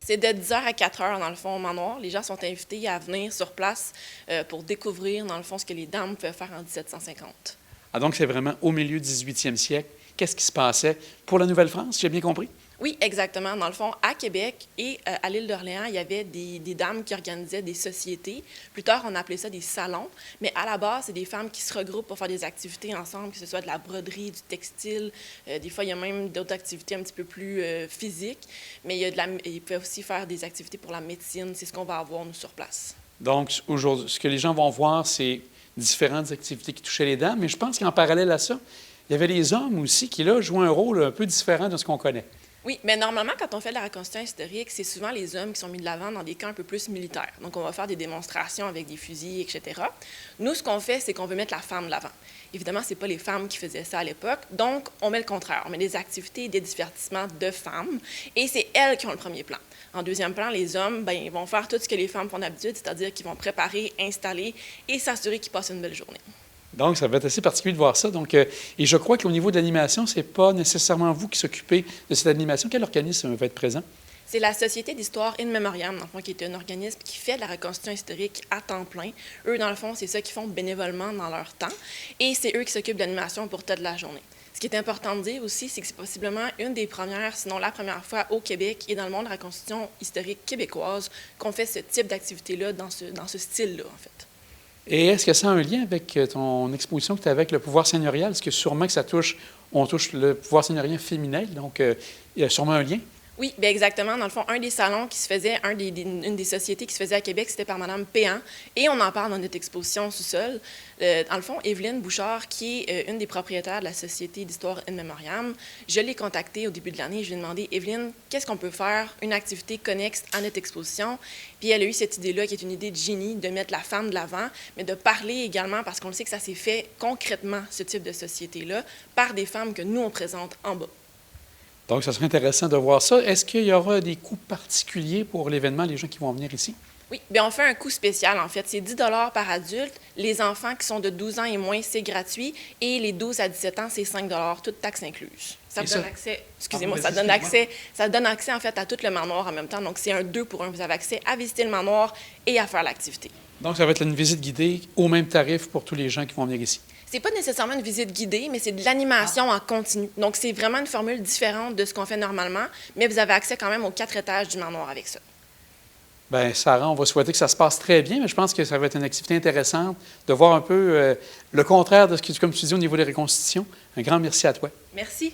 C'est de 10 heures à 4 heures, dans le fond, au manoir. Les gens sont invités à venir sur place pour découvrir, dans le fond, ce que les dames pouvaient faire en 1750. Ah, donc, c'est vraiment au milieu du 18e siècle. Qu'est-ce qui se passait pour la Nouvelle-France, j'ai bien compris? Oui, exactement. Dans le fond, à Québec et à l'île d'Orléans, il y avait des dames qui organisaient des sociétés. Plus tard, on appelait ça des salons. Mais à la base, c'est des femmes qui se regroupent pour faire des activités ensemble, que ce soit de la broderie, du textile. Des fois, il y a même d'autres activités un petit peu plus physiques. Mais ils peuvent aussi faire des activités pour la médecine. C'est ce qu'on va avoir, nous, sur place. Donc, aujourd'hui, ce que les gens vont voir, c'est différentes activités qui touchaient les dames. Mais je pense qu'en parallèle à ça, il y avait les hommes aussi qui, là, jouaient un rôle un peu différent de ce qu'on connaît. Oui, mais normalement, quand on fait de la reconstitution historique, c'est souvent les hommes qui sont mis de l'avant dans des camps un peu plus militaires. Donc, on va faire des démonstrations avec des fusils, etc. Nous, ce qu'on fait, c'est qu'on veut mettre la femme de l'avant. Évidemment, ce n'est pas les femmes qui faisaient ça à l'époque. Donc, on met le contraire. On met des activités et des divertissements de femmes. Et c'est elles qui ont le premier plan. En deuxième plan, les hommes, bien, ils vont faire tout ce que les femmes font d'habitude, c'est-à-dire qu'ils vont préparer, installer et s'assurer qu'ils passent une belle journée. Donc, ça va être assez particulier de voir ça. Donc, et je crois qu'au niveau de l'animation, ce n'est pas nécessairement vous qui s'occupez de cette animation. Quel organisme va être présent? C'est la Société d'histoire in memoriam, dans le fond, qui est un organisme qui fait de la reconstitution historique à temps plein. Eux, dans le fond, c'est ça qu'ils font bénévolement dans leur temps. Et c'est eux qui s'occupent de l'animation pour toute la journée. Ce qui est important de dire aussi, c'est que c'est possiblement une des premières, sinon la première fois au Québec et dans le monde de la reconstitution historique québécoise qu'on fait ce type d'activité-là dans ce style-là, en fait. Et est-ce que ça a un lien avec ton exposition que tu as avec le pouvoir seigneurial? Est-ce que sûrement que on touche le pouvoir seigneurial féminin, donc il y a sûrement un lien? Oui, bien exactement. Dans le fond, un des salons qui se faisait, une des sociétés qui se faisait à Québec, c'était par Mme Péan. Et on en parle dans notre exposition sous-sol. Dans le fond, Évelyne Bouchard, qui est une des propriétaires de la Société d'histoire in memoriam, je l'ai contactée au début de l'année. Je lui ai demandé, Évelyne, qu'est-ce qu'on peut faire, une activité connexe à notre exposition? Puis elle a eu cette idée-là, qui est une idée de génie, de mettre la femme de l'avant, mais de parler également, parce qu'on le sait que ça s'est fait concrètement, ce type de société-là, par des femmes que nous, on présente en bas. Donc, ça serait intéressant de voir ça. Est-ce qu'il y aura des coûts particuliers pour l'événement, les gens qui vont venir ici? Oui, bien on fait un coût spécial, en fait. C'est 10 $ par adulte. Les enfants qui sont de 12 ans et moins, c'est gratuit. Et les 12 à 17 ans, c'est 5 $, toutes taxes incluses. Ça donne accès, excusez-moi, ça donne accès, en fait, à tout le manoir en même temps. Donc, c'est un 2 pour 1. Vous avez accès à visiter le manoir et à faire l'activité. Donc, ça va être une visite guidée au même tarif pour tous les gens qui vont venir ici? C'est pas nécessairement une visite guidée, mais c'est de l'animation en continu. Donc, c'est vraiment une formule différente de ce qu'on fait normalement, mais vous avez accès quand même aux 4 étages du manoir avec ça. Bien, Sarah, on va souhaiter que ça se passe très bien, mais je pense que ça va être une activité intéressante de voir un peu le contraire de ce que, comme tu dis, au niveau des reconstitutions. Un grand merci à toi. Merci.